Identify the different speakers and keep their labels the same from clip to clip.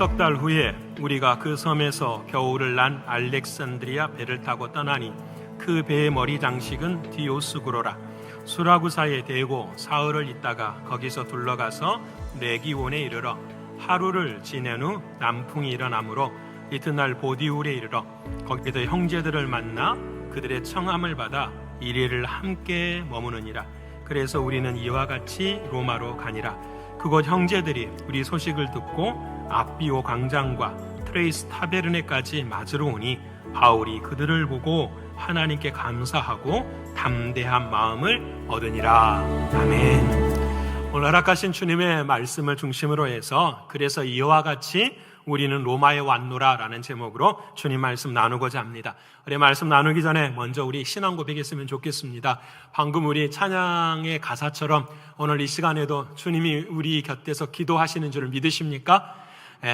Speaker 1: 석 달 후에 우리가 그 섬에서 겨울을 난 알렉산드리아 배를 타고 떠나니 그 배의 머리 장식은 디오스구로라. 수라구사에 대고 사흘을 있다가 거기서 둘러가서 레기온에 이르러 하루를 지낸 후 남풍이 일어나므로 이튿날 보디울에 이르러 거기서 형제들을 만나 그들의 청함을 받아 일일을 함께 머무느니라. 그래서 우리는 이와 같이 로마로 가니라. 그곳 형제들이 우리 소식을 듣고 앞비오 광장과 트레이스 타베르네까지 맞으러 오니 바울이 그들을 보고 하나님께 감사하고 담대한 마음을 얻으니라. 아멘. 오늘 허락하신 주님의 말씀을 중심으로 해서 그래서 이와 같이 우리는 로마에 왔노라 라는 제목으로 주님 말씀 나누고자 합니다. 우리 말씀 나누기 전에 먼저 우리 신앙 고백했으면 좋겠습니다. 방금 우리 찬양의 가사처럼 오늘 이 시간에도 주님이 우리 곁에서 기도하시는 줄을 믿으십니까?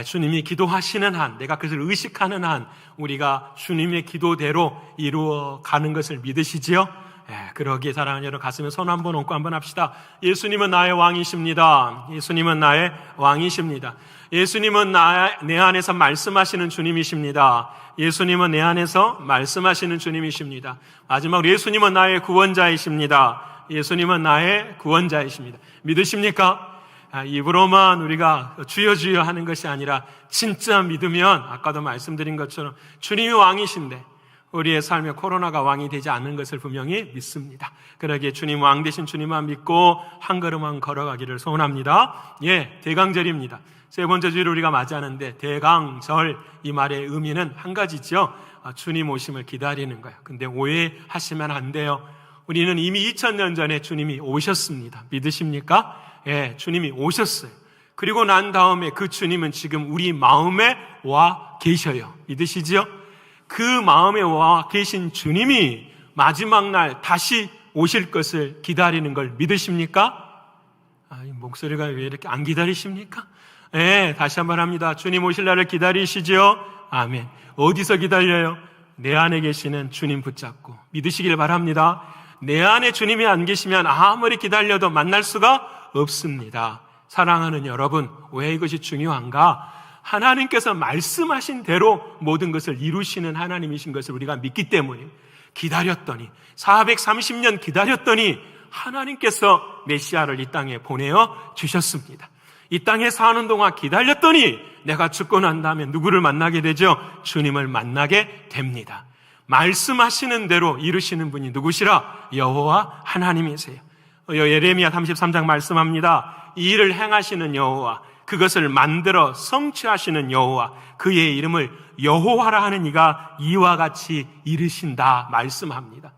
Speaker 1: 주님이 기도하시는 한, 내가 그것을 의식하는 한 우리가 주님의 기도대로 이루어가는 것을 믿으시지요? 그러기에 사랑하는 여러분, 가슴에 손 한번 얹고 한번 합시다. 예수님은 나의 왕이십니다. 예수님은 나의 왕이십니다. 예수님은 내 안에서 말씀하시는 주님이십니다. 예수님은 내 안에서 말씀하시는 주님이십니다. 마지막으로 예수님은 나의 구원자이십니다. 예수님은 나의 구원자이십니다. 믿으십니까? 입으로만 우리가 주여 주여 하는 것이 아니라 진짜 믿으면 아까도 말씀드린 것처럼 주님이 왕이신데 우리의 삶에 코로나가 왕이 되지 않는 것을 분명히 믿습니다. 그러기에 주님 왕 되신 주님만 믿고 한 걸음만 걸어가기를 소원합니다. 대강절입니다. 세 번째 주일을 우리가 맞이하는데 대강절, 이 말의 의미는 한 가지죠. 주님 오심을 기다리는 거예요. 근데 오해하시면 안 돼요. 우리는 이미 2000년 전에 주님이 오셨습니다. 믿으십니까? 주님이 오셨어요. 그리고 난 다음에 그 주님은 지금 우리 마음에 와 계셔요. 믿으시죠? 그 마음에 와 계신 주님이 마지막 날 다시 오실 것을 기다리는 걸 믿으십니까? 목소리가 왜 이렇게 안 기다리십니까? 다시 한번 합니다. 주님 오실 날을 기다리시죠? 아멘. 어디서 기다려요? 내 안에 계시는 주님 붙잡고 믿으시길 바랍니다. 내 안에 주님이 안 계시면 아무리 기다려도 만날 수가 없습니다. 사랑하는 여러분, 왜 이것이 중요한가? 하나님께서 말씀하신 대로 모든 것을 이루시는 하나님이신 것을 우리가 믿기 때문에 기다렸더니 430년 기다렸더니 하나님께서 메시아를 이 땅에 보내어 주셨습니다. 이 땅에 사는 동안 기다렸더니 내가 죽고 난 다음에 누구를 만나게 되죠? 주님을 만나게 됩니다. 말씀하시는 대로 이루시는 분이 누구시라? 여호와 하나님이세요. 예레미야 33장 말씀합니다. 이 일을 행하시는 여호와, 그것을 만들어 성취하시는 여호와, 그의 이름을 여호와라 하는 이가 이와 같이 이르신다 말씀합니다.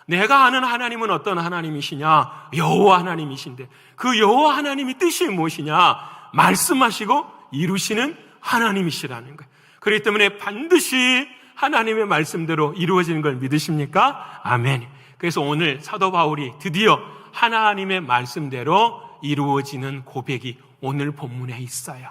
Speaker 1: 내가 아는 하나님은 어떤 하나님이시냐? 여호와 하나님이신데 그 여호와 하나님의 뜻이 무엇이냐? 말씀하시고 이루시는 하나님이시라는 거예요. 그렇기 때문에 반드시 하나님의 말씀대로 이루어지는 걸 믿으십니까? 아멘. 그래서 오늘 사도 바울이 드디어 하나님의 말씀대로 이루어지는 고백이 오늘 본문에 있어요.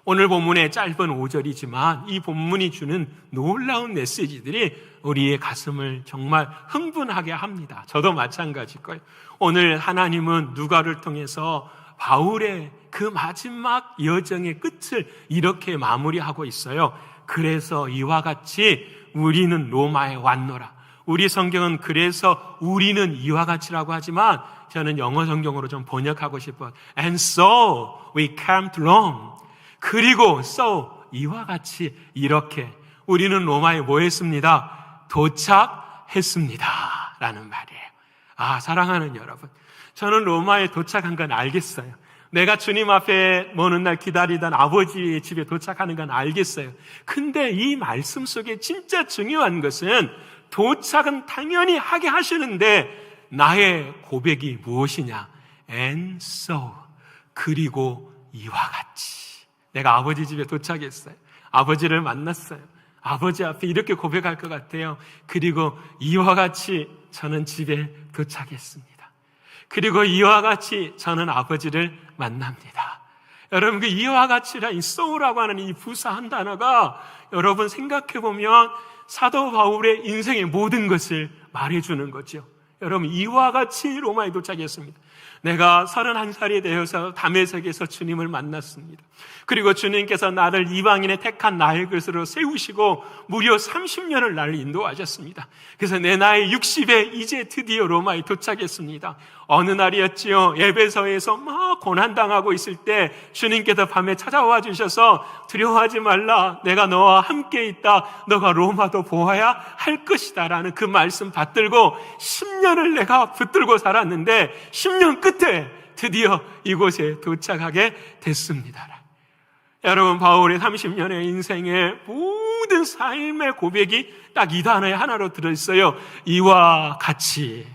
Speaker 1: 오늘 본문의 짧은 5절이지만 이 본문이 주는 놀라운 메시지들이 우리의 가슴을 정말 흥분하게 합니다. 저도 마찬가지일 거예요. 오늘 하나님은 누가를 통해서 바울의 그 마지막 여정의 끝을 이렇게 마무리하고 있어요. 그래서 이와 같이 우리는 로마에 왔노라. 우리 성경은 그래서 우리는 이와 같이라고 하지만 저는 영어 성경으로 좀 번역하고 싶어요. And so we came to Rome. 그리고 so 이와 같이 이렇게 우리는 로마에 뭐 했습니다? 도착했습니다 라는 말이에요. 사랑하는 여러분, 저는 로마에 도착한 건 알겠어요. 내가 주님 앞에 먼 날 기다리던 아버지의 집에 도착하는 건 알겠어요. 근데 이 말씀 속에 진짜 중요한 것은 도착은 당연히 하게 하시는데 나의 고백이 무엇이냐? And so, 그리고 이와 같이 내가 아버지 집에 도착했어요. 아버지를 만났어요. 아버지 앞에 이렇게 고백할 것 같아요. 그리고 이와 같이 저는 집에 도착했습니다. 그리고 이와 같이 저는 아버지를 만납니다. 여러분, 그 이와 같이라 이 so라고 하는 이 부사 한 단어가 여러분 생각해 보면 사도 바울의 인생의 모든 것을 말해주는 거죠. 여러분, 이와 같이 로마에 도착했습니다. 내가 31살이 되어서 다메섹에서 주님을 만났습니다. 그리고 주님께서 나를 이방인의 택한 나의 것으로 세우시고 무려 30년을 나를 인도하셨습니다. 그래서 내 나이 60에 이제 드디어 로마에 도착했습니다. 어느 날이었지요? 에베소에서 막 고난당하고 있을 때 주님께서 밤에 찾아와 주셔서 두려워하지 말라, 내가 너와 함께 있다, 너가 로마도 보아야 할 것이다 라는 그 말씀 받들고 10년을 내가 붙들고 살았는데 10년 끝에 드디어 이곳에 도착하게 됐습니다. 여러분, 바울의 30년의 인생의 모든 삶의 고백이 딱 이 단어에 하나로 들어있어요. 이와 같이.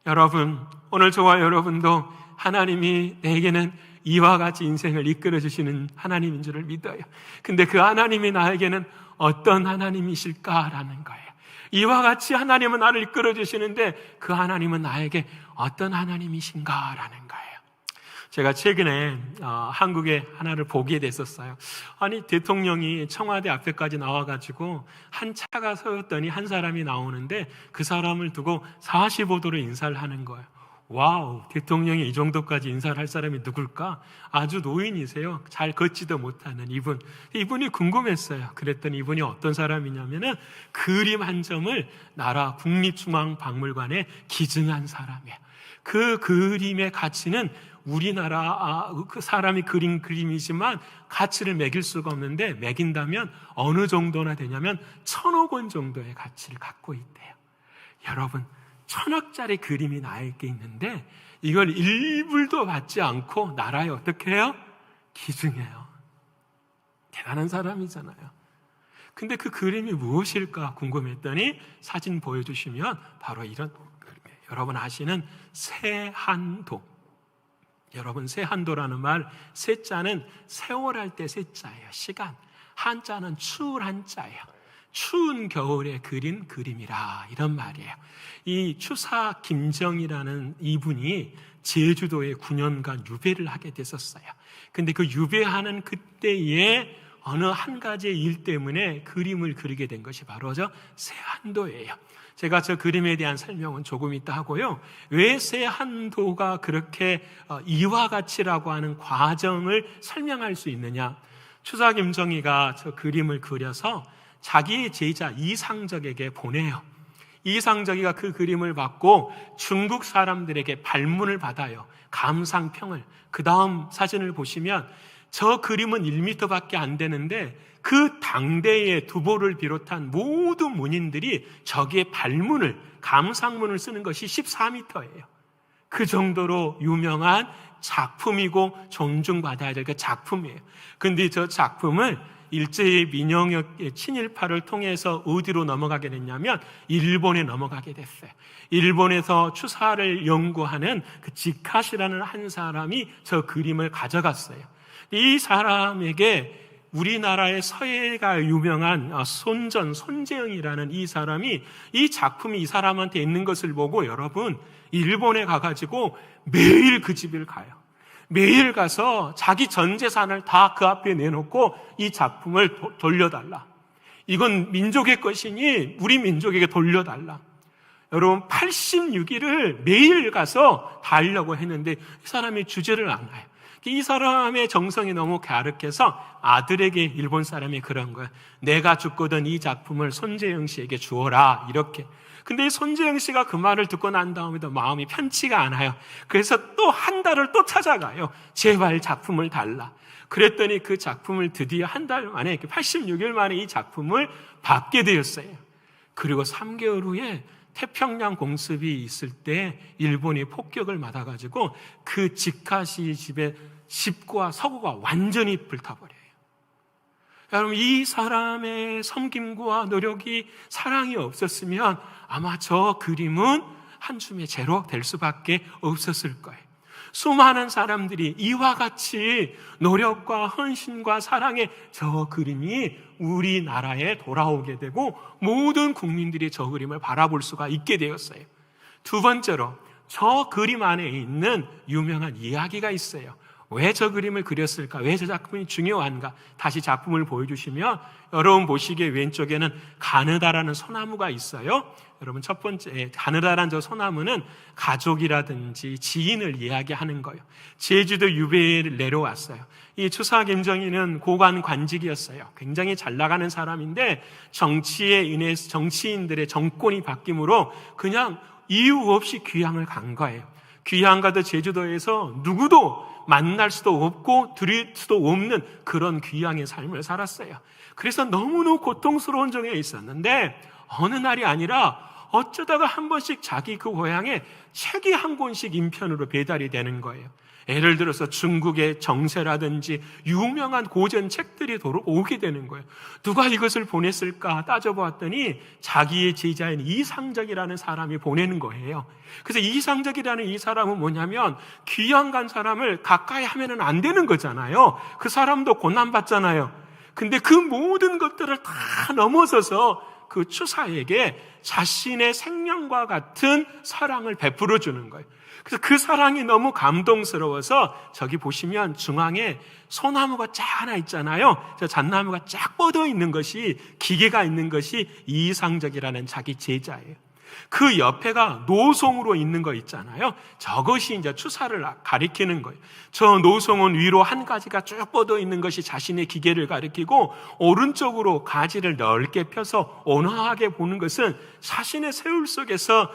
Speaker 1: 여러분, 오늘 저와 여러분도 하나님이 내게는 이와 같이 인생을 이끌어 주시는 하나님인 줄을 믿어요. 근데 그 하나님이 나에게는 어떤 하나님이실까라는 거예요. 이와 같이 하나님은 나를 이끌어 주시는데 그 하나님은 나에게 어떤 하나님이신가라는 거예요. 제가 최근에 한국에 하나를 보게 됐었어요. 아니, 대통령이 청와대 앞에까지 나와가지고 한 차가 서였더니 한 사람이 나오는데 그 사람을 두고 45도로 인사를 하는 거예요. 와우, 대통령이 이 정도까지 인사를 할 사람이 누굴까? 아주 노인이세요. 잘 걷지도 못하는 이분. 이분이 궁금했어요. 그랬더니 이분이 어떤 사람이냐면은 그림 한 점을 나라 국립중앙박물관에 기증한 사람이에요. 그 그림의 가치는 우리나라 그 사람이 그린 그림이지만 가치를 매길 수가 없는데, 매긴다면 어느 정도나 되냐면 1,000억 원 정도의 가치를 갖고 있대요. 여러분, 1,000억짜리 그림이 나에게 있는데 이걸 1불도 받지 않고 나라에 어떻게 해요? 기증해요. 대단한 사람이잖아요. 근데 그 그림이 무엇일까 궁금했더니 사진 보여주시면 바로 이런 그림이에요. 여러분 아시는 세한도. 여러분, 세한도라는 말, 세자는 세월할 때 세자예요. 시간. 한자는 추울 한자예요. 추운 겨울에 그린 그림이라, 이런 말이에요. 이 추사 김정이라는 이분이 제주도에 9년간 유배를 하게 됐었어요. 근데 그 유배하는 그때에 어느 한 가지의 일 때문에 그림을 그리게 된 것이 바로 저 세한도예요. 제가 저 그림에 대한 설명은 조금 이따 하고요. 왜 세한도가 그렇게 이와 같이라고 하는 과정을 설명할 수 있느냐? 추사 김정희가 저 그림을 그려서 자기의 제자 이상적에게 보내요. 이상적이가 그 그림을 받고 중국 사람들에게 발문을 받아요. 감상평을. 그 다음 사진을 보시면 저 그림은 1m밖에 안 되는데 그 당대의 두보를 비롯한 모든 문인들이 저기에 발문을, 감상문을 쓰는 것이 14m예요. 그 정도로 유명한 작품이고 존중받아야 될 그 작품이에요. 근데 저 작품을 일제의 민영역의 친일파를 통해서 어디로 넘어가게 됐냐면 일본에 넘어가게 됐어요. 일본에서 추사를 연구하는 그 지카시라는 한 사람이 저 그림을 가져갔어요. 이 사람에게 우리나라의 서예가 유명한 손재영이라는 이 사람이 이 작품이 이 사람한테 있는 것을 보고, 여러분, 일본에 가가지고 매일 그 집을 가요. 매일 가서 자기 전 재산을 다 그 앞에 내놓고 이 작품을 돌려달라. 이건 민족의 것이니 우리 민족에게 돌려달라. 여러분, 86일을 매일 가서 다 하려고 했는데 이 사람이 주지를 않아요. 이 사람의 정성이 너무 갸륵해서 아들에게 일본 사람이 그런 거예요. 내가 죽거든 이 작품을 손재영 씨에게 주어라, 이렇게. 근데 이 손재영 씨가 그 말을 듣고 난 다음에도 마음이 편치가 않아요. 그래서 또 한 달을 또 찾아가요. 제발 작품을 달라. 그랬더니 그 작품을 드디어 한 달 만에, 86일 만에 이 작품을 받게 되었어요. 그리고 3개월 후에 태평양 공습이 있을 때 일본이 폭격을 맞아가지고 그 지카시 집의 집과 서구가 완전히 불타버려요. 여러분, 이 사람의 섬김과 노력이, 사랑이 없었으면 아마 저 그림은 한 줌의 재로 될 수밖에 없었을 거예요. 수많은 사람들이 이와 같이 노력과 헌신과 사랑의 저 그림이 우리나라에 돌아오게 되고 모든 국민들이 저 그림을 바라볼 수가 있게 되었어요. 두 번째로, 저 그림 안에 있는 유명한 이야기가 있어요. 왜 저 그림을 그렸을까? 왜 저 작품이 중요한가? 다시 작품을 보여주시면 여러분 보시기에 왼쪽에는 가느다라는 소나무가 있어요. 여러분 첫 번째 가느다라는 저 소나무는 가족이라든지 지인을 이야기하는 거예요. 제주도 유배에 내려왔어요. 이 추사 김정희는 고관 관직이었어요. 굉장히 잘 나가는 사람인데 정치에 인해서 정치인들의 정권이 바뀜으로 그냥 이유 없이 귀향을 간 거예요. 귀향 가도 제주도에서 누구도 만날 수도 없고 드릴 수도 없는 그런 귀향의 삶을 살았어요. 그래서 너무너무 고통스러운 중에 있었는데 어느 날이 아니라 어쩌다가 한 번씩 자기 그 고향에 책이 한 권씩 인편으로 배달이 되는 거예요. 예를 들어서 중국의 정세라든지 유명한 고전 책들이 오게 되는 거예요. 누가 이것을 보냈을까 따져보았더니 자기의 제자인 이상적이라는 사람이 보내는 거예요. 그래서 이상적이라는 이 사람은 뭐냐면 귀양 간 사람을 가까이 하면은 안 되는 거잖아요. 그 사람도 고난받잖아요. 근데 그 모든 것들을 다 넘어서서 그 추사에게 자신의 생명과 같은 사랑을 베풀어 주는 거예요. 그래서 그 사랑이 너무 감동스러워서 저기 보시면 중앙에 소나무가 쫙 하나 있잖아요. 저 잣나무가 쫙 뻗어 있는 것이 기계가 있는 것이 이상적이라는 자기 제자예요. 그 옆에가 노송으로 있는 거 있잖아요. 저것이 이제 추사를 가리키는 거예요. 저 노송은 위로 한 가지가 쭉 뻗어 있는 것이 자신의 기계를 가리키고 오른쪽으로 가지를 넓게 펴서 온화하게 보는 것은 자신의 세월 속에서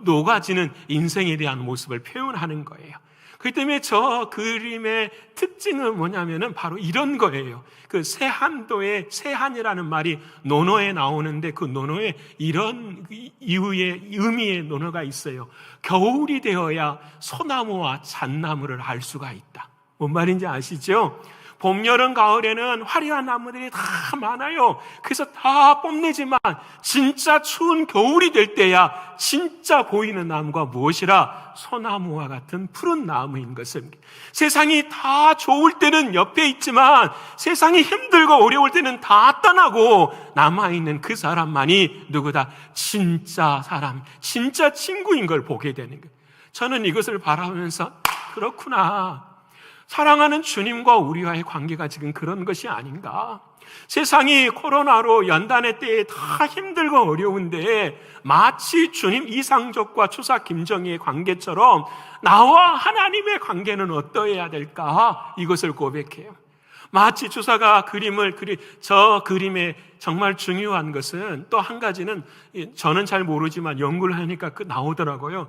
Speaker 1: 녹아지는 인생에 대한 모습을 표현하는 거예요. 그렇기 때문에 저 그림의 특징은 뭐냐면은 바로 이런 거예요. 그 세한도의 세한이라는 말이 논어에 나오는데 그 논어에 이런 이유의 의미의 논어가 있어요. 겨울이 되어야 소나무와 잣나무를 알 수가 있다. 뭔 말인지 아시죠? 봄, 여름, 가을에는 화려한 나무들이 다 많아요. 그래서 다 뽐내지만 진짜 추운 겨울이 될 때야 진짜 보이는 나무가 무엇이라? 소나무와 같은 푸른 나무인 것을. 세상이 다 좋을 때는 옆에 있지만 세상이 힘들고 어려울 때는 다 떠나고 남아있는 그 사람만이 누구다? 진짜 사람, 진짜 친구인 걸 보게 되는 거예요. 저는 이것을 바라보면서 그렇구나. 사랑하는 주님과 우리와의 관계가 지금 그런 것이 아닌가. 세상이 코로나로 연단의 때에 다 힘들고 어려운데 마치 주님 이상적과 추사 김정희의 관계처럼 나와 하나님의 관계는 어떠해야 될까? 이것을 고백해요. 마치 추사가 저 그림에 정말 중요한 것은 또 한 가지는 저는 잘 모르지만 연구를 하니까 나오더라고요.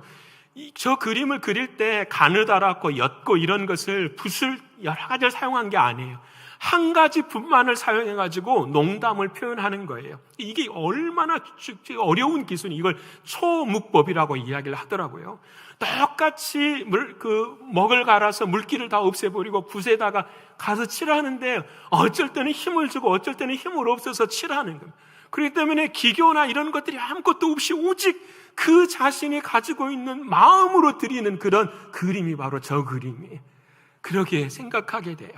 Speaker 1: 저 그림을 그릴 때 가느다랗고 옅고 이런 것을 붓을 여러 가지를 사용한 게 아니에요. 한 가지 붓만을 사용해가지고 농담을 표현하는 거예요. 이게 얼마나 어려운 기술이 이걸 초묵법이라고 이야기를 하더라고요. 똑같이 먹을 갈아서 물기를 다 없애버리고 붓에다가 가서 칠하는데 어쩔 때는 힘을 주고 어쩔 때는 힘을 없어서 칠하는 겁니다. 그렇기 때문에 기교나 이런 것들이 아무것도 없이 오직 그 자신이 가지고 있는 마음으로 드리는 그런 그림이 바로 저 그림이에요. 그러게 생각하게 돼요.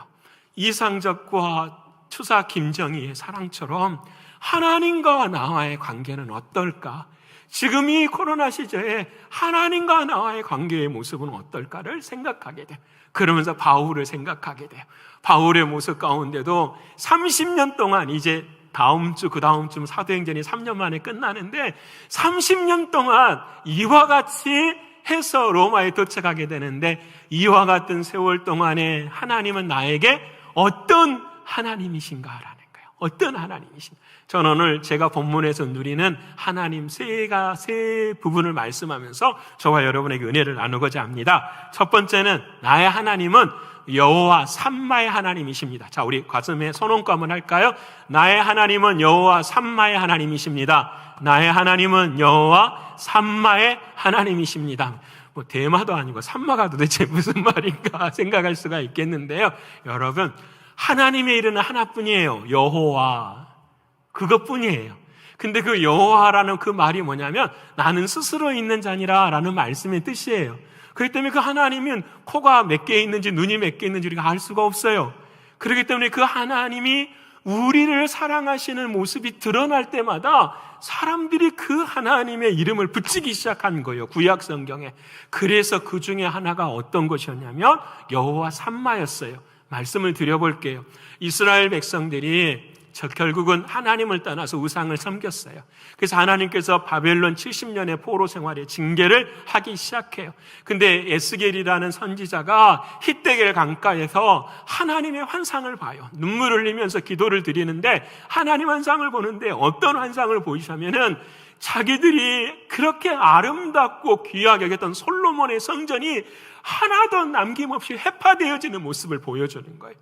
Speaker 1: 이상적과 추사 김정희의 사랑처럼 하나님과 나와의 관계는 어떨까? 지금 이 코로나 시절에 하나님과 나와의 관계의 모습은 어떨까를 생각하게 돼요. 그러면서 바울을 생각하게 돼요. 바울의 모습 가운데도 30년 동안 이제 다음 주, 그 다음 주 사도행전이 3년 만에 끝나는데 30년 동안 이와 같이 해서 로마에 도착하게 되는데 이와 같은 세월 동안에 하나님은 나에게 어떤 하나님이신가라는 거예요. 어떤 하나님이신가? 저는 오늘 제가 본문에서 누리는 하나님 세 부분을 말씀하면서 저와 여러분에게 은혜를 나누고자 합니다. 첫 번째는 나의 하나님은 여호와 삼마의 하나님이십니다. 자, 우리 가슴에 손 얹고 한번 할까요? 나의 하나님은 여호와 삼마의 하나님이십니다. 나의 하나님은 여호와 삼마의 하나님이십니다. 뭐 대마도 아니고 삼마가 도대체 무슨 말인가 생각할 수가 있겠는데요. 여러분, 하나님의 이름은 하나뿐이에요. 여호와. 그것뿐이에요. 근데 그 여호와라는 그 말이 뭐냐면 나는 스스로 있는 자니라 라는 말씀의 뜻이에요. 그렇기 때문에 그 하나님은 코가 몇 개 있는지 눈이 몇 개 있는지 우리가 알 수가 없어요. 그렇기 때문에 그 하나님이 우리를 사랑하시는 모습이 드러날 때마다 사람들이 그 하나님의 이름을 붙이기 시작한 거예요, 구약 성경에. 그래서 그 중에 하나가 어떤 것이었냐면 여호와 삼마였어요. 말씀을 드려볼게요. 이스라엘 백성들이 결국은 하나님을 떠나서 우상을 섬겼어요. 그래서 하나님께서 바벨론 70년의 포로 생활의 징계를 하기 시작해요. 근데 에스겔이라는 선지자가 히데겔 강가에서 하나님의 환상을 봐요. 눈물을 흘리면서 기도를 드리는데 하나님 환상을 보는데 어떤 환상을 보이시냐면은 자기들이 그렇게 아름답고 귀하게 여겼던 솔로몬의 성전이 하나도 남김없이 해파되어지는 모습을 보여주는 거예요.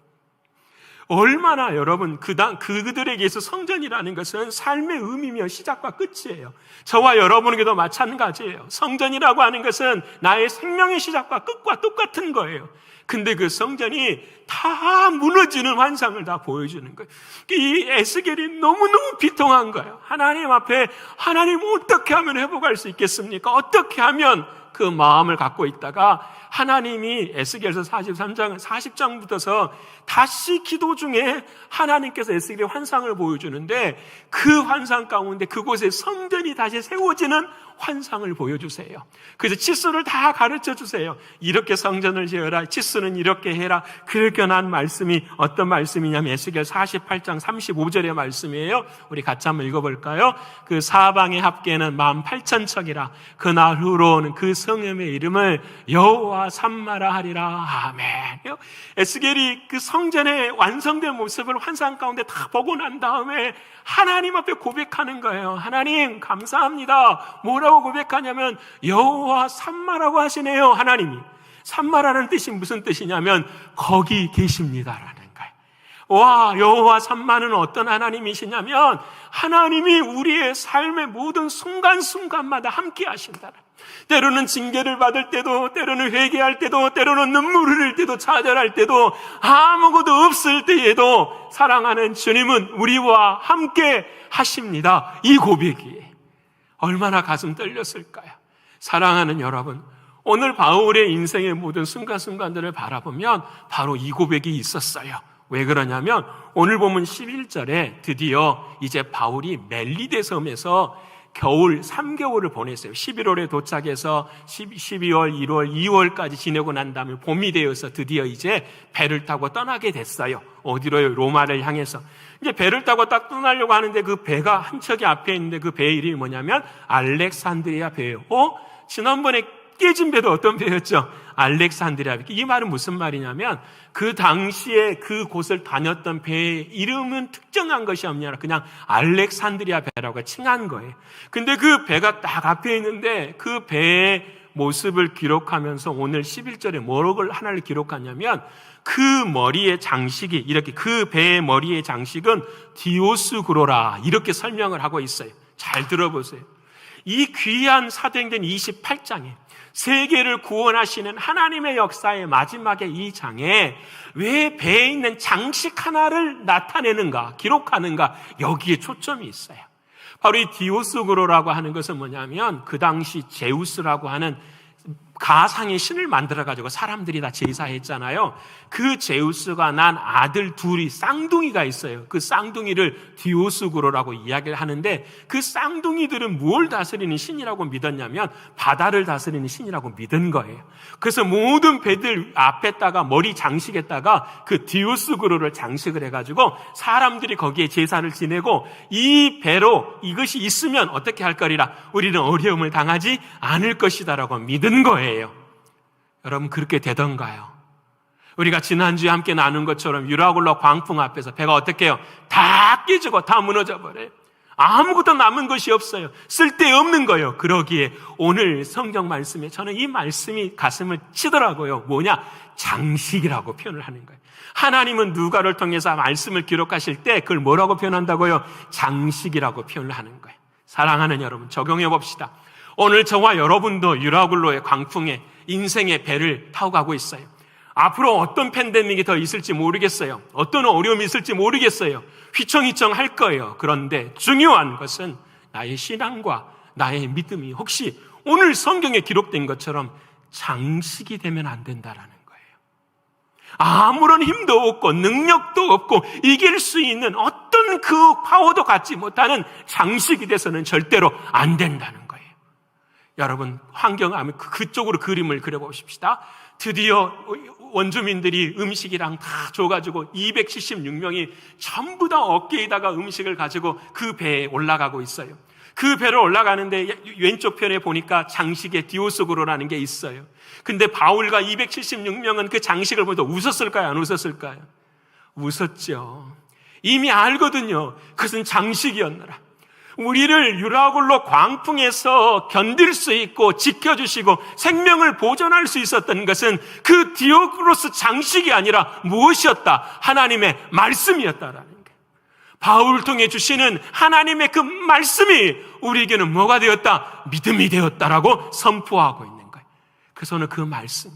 Speaker 1: 얼마나 여러분 그들에게서 성전이라는 것은 삶의 의미며 시작과 끝이에요. 저와 여러분에게도 마찬가지예요. 성전이라고 하는 것은 나의 생명의 시작과 끝과 똑같은 거예요. 근데 그 성전이 다 무너지는 환상을 다 보여주는 거예요. 이 에스겔이 너무너무 비통한 거예요. 하나님 앞에 하나님 어떻게 하면 회복할 수 있겠습니까? 어떻게 하면 그 마음을 갖고 있다가 하나님이 에스겔서 43장 40장부터서 다시 기도 중에 하나님께서 에스겔의 환상을 보여주는데 그 환상 가운데 그곳에 성전이 다시 세워지는 환상을 보여주세요. 그래서 치수를 다 가르쳐 주세요. 이렇게 성전을 지어라, 치수는 이렇게 해라. 그렇게 난 말씀이 어떤 말씀이냐면 에스겔 48장 35절의 말씀이에요. 우리 같이 한번 읽어볼까요? 그 사방의 합계는 18,000척이라. 그날 후로는 그 성읍의 이름을 여호와 삼마라 하리라. 아멘. 에스겔이 그 성전의 완성된 모습을 환상 가운데 다 보고 난 다음에 하나님 앞에 고백하는 거예요. 하나님 감사합니다. 뭐라고 고백하냐면 여호와 삼마라고 하시네요. 하나님이. 삼마라는 뜻이 무슨 뜻이냐면 거기 계십니다라는 거예요. 와, 여호와 삼마는 어떤 하나님이시냐면 하나님이 우리의 삶의 모든 순간순간마다 함께 하신다는. 때로는 징계를 받을 때도, 때로는 회개할 때도, 때로는 눈물을 흘릴 때도, 좌절할 때도, 아무것도 없을 때에도 사랑하는 주님은 우리와 함께 하십니다. 이 고백이 얼마나 가슴 떨렸을까요? 사랑하는 여러분, 오늘 바울의 인생의 모든 순간순간들을 바라보면 바로 이 고백이 있었어요. 왜 그러냐면 오늘 보면 11절에 드디어 이제 바울이 멜리데 섬에서 겨울 3개월을 보냈어요. 11월에 도착해서 12월, 1월, 2월까지 지내고 난 다음에 봄이 되어서 드디어 이제 배를 타고 떠나게 됐어요. 어디로요? 로마를 향해서. 이제 배를 타고 딱 떠나려고 하는데 그 배가 한 척이 앞에 있는데 그 배의 이름이 뭐냐면 알렉산드리아 배예요. 지난번에 깨진 배도 어떤 배였죠? 알렉산드리아 배. 이 말은 무슨 말이냐면 그 당시에 그곳을 다녔던 배의 이름은 특정한 것이 아니라 그냥 알렉산드리아 배라고 칭한 거예요. 근데 그 배가 딱 앞에 있는데 그 배의 모습을 기록하면서 오늘 11절에 뭐를 하나를 기록하냐면 그 머리의 장식이 이렇게 그 배의 머리의 장식은 디오스구로라 이렇게 설명을 하고 있어요. 잘 들어보세요. 이 귀한 사도행전 28장에 세계를 구원하시는 하나님의 역사의 마지막에 이 장에 왜 배에 있는 장식 하나를 나타내는가, 기록하는가, 여기에 초점이 있어요. 바로 이 디오스구로라고 하는 것은 뭐냐면 그 당시 제우스라고 하는 가상의 신을 만들어가지고 사람들이 다 제사했잖아요. 그 제우스가 난 아들 둘이 쌍둥이가 있어요. 그 쌍둥이를 디오스구로라고 이야기를 하는데 그 쌍둥이들은 뭘 다스리는 신이라고 믿었냐면 바다를 다스리는 신이라고 믿은 거예요. 그래서 모든 배들 앞에다가 머리 장식에다가 그 디오스구로를 장식을 해가지고 사람들이 거기에 제사를 지내고 이 배로 이것이 있으면 어떻게 할 거리라 우리는 어려움을 당하지 않을 것이다라고 믿은 거예요. 여러분 그렇게 되던가요? 우리가 지난주에 함께 나눈 것처럼 유라굴로 광풍 앞에서 배가 어떻게 해요? 다 깨지고 다 무너져 버려요. 아무것도 남은 것이 없어요. 쓸데없는 거예요. 그러기에 오늘 성경 말씀에 저는 이 말씀이 가슴을 치더라고요. 뭐냐? 장식이라고 표현을 하는 거예요. 하나님은 누가를 통해서 말씀을 기록하실 때 그걸 뭐라고 표현한다고요? 장식이라고 표현을 하는 거예요. 사랑하는 여러분 적용해 봅시다. 오늘 저와 여러분도 유라굴로의 광풍에 인생의 배를 타고 가고 있어요. 앞으로 어떤 팬데믹이 더 있을지 모르겠어요. 어떤 어려움이 있을지 모르겠어요. 휘청휘청 할 거예요. 그런데 중요한 것은 나의 신앙과 나의 믿음이 혹시 오늘 성경에 기록된 것처럼 장식이 되면 안 된다라는 거예요. 아무런 힘도 없고 능력도 없고 이길 수 있는 어떤 그 파워도 갖지 못하는 장식이 돼서는 절대로 안 된다는 거예요. 여러분, 그쪽으로 그림을 그려보십시다. 드디어 원주민들이 음식이랑 다 줘가지고 276명이 전부 다 어깨에다가 음식을 가지고 그 배에 올라가고 있어요. 그 배로 올라가는데 왼쪽 편에 보니까 장식에 디오스고로라는 게 있어요. 근데 바울과 276명은 그 장식을 보면서 웃었을까요? 안 웃었을까요? 웃었죠. 이미 알거든요. 그것은 장식이었느라. 우리를 유라굴로 광풍에서 견딜 수 있고 지켜주시고 생명을 보존할 수 있었던 것은 그 디오크로스 장식이 아니라 무엇이었다? 하나님의 말씀이었다라는 거예요. 바울을 통해 주시는 하나님의 그 말씀이 우리에게는 뭐가 되었다? 믿음이 되었다라고 선포하고 있는 거예요. 그래서 오늘 그 말씀,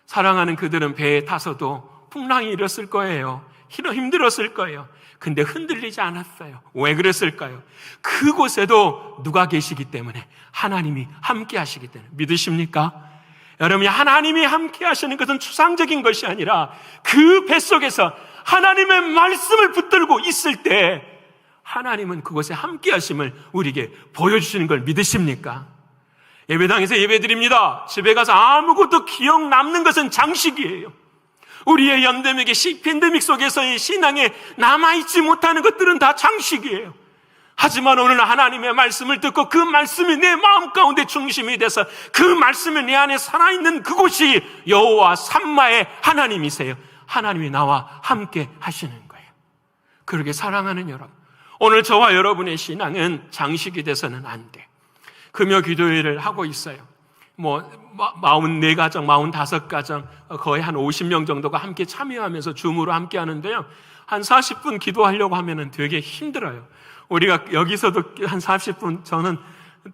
Speaker 1: 사랑하는 그들은 배에 타서도 풍랑이 일었을 거예요. 힘들었을 거예요. 근데 흔들리지 않았어요. 왜 그랬을까요? 그곳에도 누가 계시기 때문에, 하나님이 함께 하시기 때문에. 믿으십니까? 여러분이 하나님이 함께 하시는 것은 추상적인 것이 아니라 그 뱃속에서 하나님의 말씀을 붙들고 있을 때 하나님은 그곳에 함께 하심을 우리에게 보여주시는 걸 믿으십니까? 예배당에서 예배드립니다. 집에 가서 아무것도 기억 남는 것은 장식이에요. 우리의 연대믹의 팬데믹 속에서의 신앙에 남아있지 못하는 것들은 다 장식이에요. 하지만 오늘 하나님의 말씀을 듣고 그 말씀이 내 마음 가운데 중심이 돼서 그 말씀이 내 안에 살아있는 그곳이 여호와 삼마의 하나님이세요. 하나님이 나와 함께 하시는 거예요. 그렇게 사랑하는 여러분, 오늘 저와 여러분의 신앙은 장식이 돼서는 안 돼. 금요 기도회를 하고 있어요. 44가정, 45가정, 거의 한 50명 정도가 함께 참여하면서 줌으로 함께 하는데요. 한 40분 기도하려고 하면은 되게 힘들어요. 우리가 여기서도 한 40분, 저는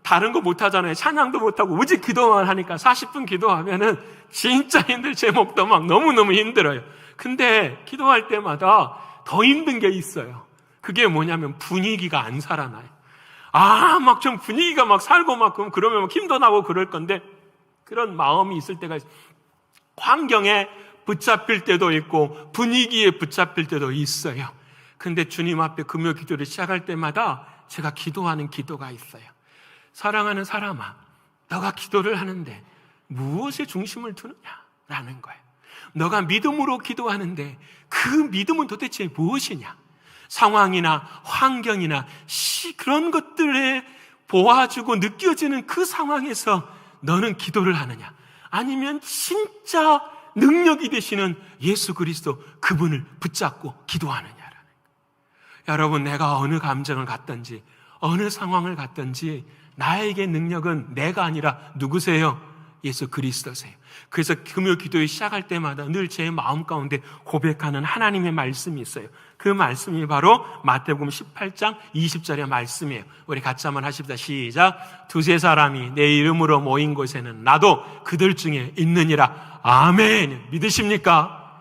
Speaker 1: 다른 거 못 하잖아요. 찬양도 못 하고 오직 기도만 하니까 40분 기도하면은 진짜 제 목도 막 너무너무 힘들어요. 근데 기도할 때마다 더 힘든 게 있어요. 그게 뭐냐면 분위기가 안 살아나요. 막 좀 분위기가 막 살고 막 그러면 막 힘도 나고 그럴 건데, 그런 마음이 있을 때가 있어요. 환경에 붙잡힐 때도 있고 분위기에 붙잡힐 때도 있어요. 근데 주님 앞에 금요 기도를 시작할 때마다 제가 기도하는 기도가 있어요. 사랑하는 사람아, 너가 기도를 하는데 무엇에 중심을 두느냐라는 거예요. 너가 믿음으로 기도하는데 그 믿음은 도대체 무엇이냐? 상황이나 환경이나 그런 것들에 보아주고 느껴지는 그 상황에서 너는 기도를 하느냐? 아니면 진짜 능력이 되시는 예수 그리스도 그분을 붙잡고 기도하느냐라는 거예요. 여러분, 내가 어느 감정을 갖든지 어느 상황을 갖든지 나에게 능력은 내가 아니라 누구세요? 예수 그리스도세요. 그래서 금요 기도에 시작할 때마다 늘 제 마음 가운데 고백하는 하나님의 말씀이 있어요. 그 말씀이 바로 마태복음 18장 20절의 말씀이에요. 우리 같이 한번 하십시다. 시작. 두세 사람이 내 이름으로 모인 곳에는 나도 그들 중에 있느니라. 아멘. 믿으십니까?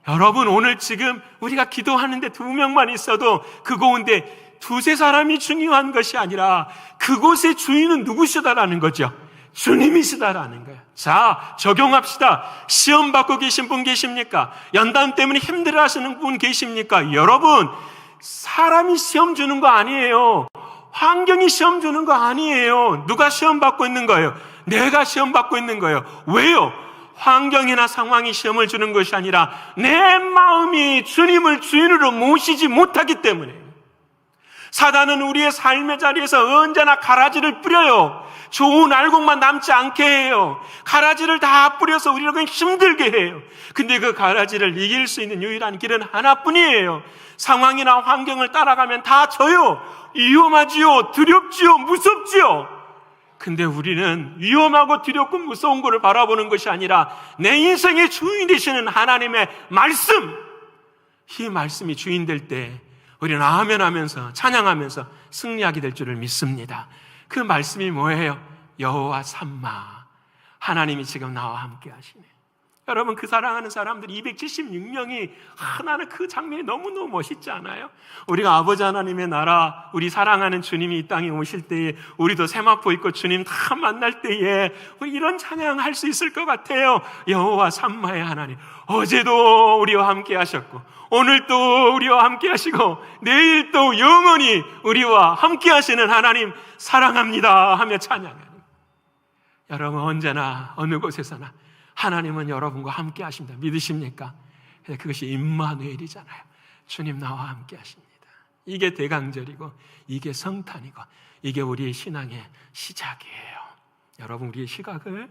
Speaker 1: 여러분, 오늘 지금 우리가 기도하는데 2명만 있어도 그 가운데 두세 사람이 중요한 것이 아니라 그곳의 주인은 누구시다라는 거죠. 주님이시다라는 거예요. 자, 적용합시다. 시험 받고 계신 분 계십니까? 연단 때문에 힘들어 하시는 분 계십니까? 여러분, 사람이 시험 주는 거 아니에요. 환경이 시험 주는 거 아니에요. 누가 시험 받고 있는 거예요? 내가 시험 받고 있는 거예요. 왜요? 환경이나 상황이 시험을 주는 것이 아니라 내 마음이 주님을 주인으로 모시지 못하기 때문에. 사단은 우리의 삶의 자리에서 언제나 가라지를 뿌려요. 좋은 알곡만 남지 않게 해요. 가라지를 다 뿌려서 우리를 그냥 힘들게 해요. 근데 그 가라지를 이길 수 있는 유일한 길은 하나뿐이에요. 상황이나 환경을 따라가면 다 져요. 위험하지요, 두렵지요, 무섭지요. 근데 우리는 위험하고 두렵고 무서운 것을 바라보는 것이 아니라 내 인생의 주인 되시는 하나님의 말씀, 이 말씀이 주인 될 때 우리는 아멘 하면서 찬양하면서 승리하게 될 줄을 믿습니다. 그 말씀이 뭐예요? 여호와 삼마, 하나님이 지금 나와 함께 하시네. 여러분, 그 사랑하는 사람들 276명이 하나는 그 장면이 너무너무 멋있지 않아요? 우리가 아버지 하나님의 나라, 우리 사랑하는 주님이 이 땅에 오실 때에 우리도 세마포 입고 주님 다 만날 때에 우리 이런 찬양할 수 있을 것 같아요. 여호와 삼마의 하나님, 어제도 우리와 함께 하셨고 오늘도 우리와 함께 하시고 내일도 영원히 우리와 함께 하시는 하나님 사랑합니다 하며 찬양하는, 여러분 언제나 어느 곳에서나 하나님은 여러분과 함께 하십니다. 믿으십니까? 그것이 임마누엘이잖아요. 주님 나와 함께 하십니다. 이게 대강절이고 이게 성탄이고 이게 우리의 신앙의 시작이에요. 여러분, 우리의 시각을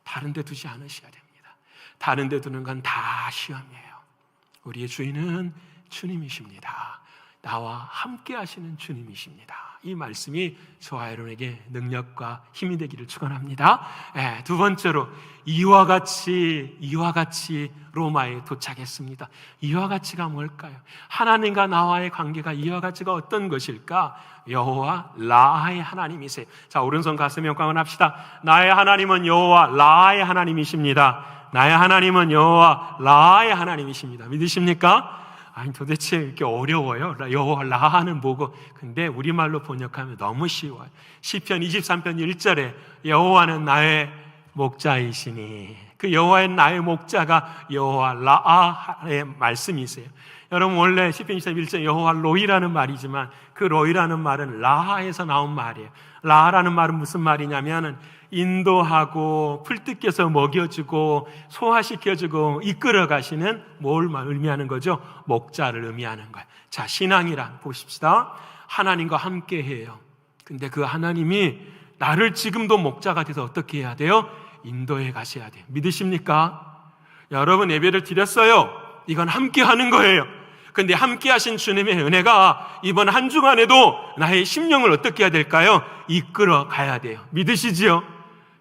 Speaker 1: 다른 데 두지 않으셔야 됩니다. 다른 데 두는 건 다 시험이에요. 우리의 주인은 주님이십니다. 나와 함께 하시는 주님이십니다. 이 말씀이 저와 여러분에게 능력과 힘이 되기를 축원합니다. 두 번째로 이와 같이 로마에 도착했습니다. 이와 같이가 뭘까요? 하나님과 나와의 관계가 이와 같이가 어떤 것일까? 여호와 라의 하나님이세요. 자, 오른손 가슴에 영광을 합시다. 나의 하나님은 여호와 라의 하나님이십니다. 나의 하나님은 여호와 라의 하나님이십니다. 믿으십니까? 아니, 도대체 이렇게 어려워요? 여호와 라하는 뭐고? 근데 우리말로 번역하면 너무 쉬워요. 시편 23편 1절에 여호와는 나의 목자이시니, 그 여호와의 나의 목자가 여호와 라하의 말씀이세요. 여러분, 원래 시편 21절 여호와 로이라는 말이지만 그 로이라는 말은 라하에서 나온 말이에요. 라하라는 말은 무슨 말이냐면 인도하고 풀뜯겨서 먹여주고 소화시켜주고 이끌어 가시는 뭘 의미하는 거죠? 목자를 의미하는 거예요. 자, 신앙이란 보십시다. 하나님과 함께 해요. 근데 그 하나님이 나를 지금도 목자가 돼서 어떻게 해야 돼요? 인도해 가셔야 돼요. 믿으십니까? 여러분, 예배를 드렸어요. 이건 함께 하는 거예요. 근데 함께 하신 주님의 은혜가 이번 한 주간에도 나의 심령을 어떻게 해야 될까요? 이끌어 가야 돼요. 믿으시지요?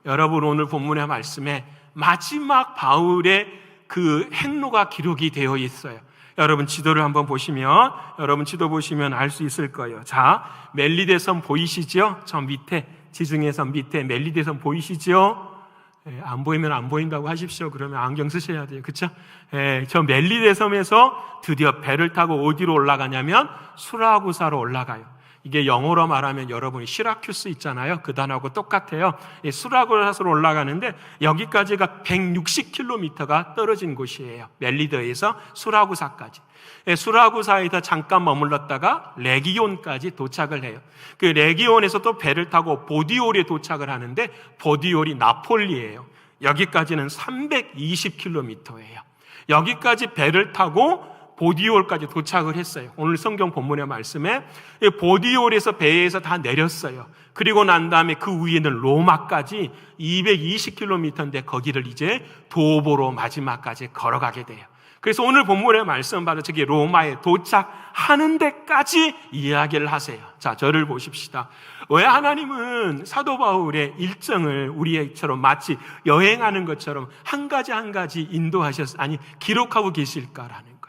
Speaker 1: 여러분, 오늘 본문의 말씀에 마지막 바울의 그 행로가 기록이 되어 있어요. 여러분, 지도를 한번 보시면, 여러분 지도 보시면 알 수 있을 거예요. 자, 멜리데섬 보이시죠? 저 밑에, 지중해섬 밑에 멜리데섬 보이시죠? 안 보이면 안 보인다고 하십시오. 그러면 안경 쓰셔야 돼요. 그렇죠? 저 멜리데섬에서 드디어 배를 타고 어디로 올라가냐면 수라구사로 올라가요. 이게 영어로 말하면 여러분이 시라큐스 있잖아요. 그 단어하고 똑같아요. 수라구사로 올라가는데 여기까지가 160km가 떨어진 곳이에요. 멜리더에서 수라구사까지. 수라구사에서 잠깐 머물렀다가 레기온까지 도착을 해요. 그 레기온에서 또 배를 타고 보디올에 도착을 하는데 보디올이 나폴리예요. 여기까지는 320km예요. 여기까지 배를 타고 보디올까지 도착을 했어요. 오늘 성경 본문의 말씀에 보디올에서 배에서 다 내렸어요. 그리고 난 다음에 그 위에는 로마까지 220km인데 거기를 이제 도보로 마지막까지 걸어가게 돼요. 그래서 오늘 본문의 말씀은 바로 저기 로마에 도착하는 데까지 이야기를 하세요. 자, 저를 보십시다. 왜 하나님은 사도 바울의 일정을 우리처럼 마치 여행하는 것처럼 한 가지 한 가지 기록하고 계실까라는 거예요.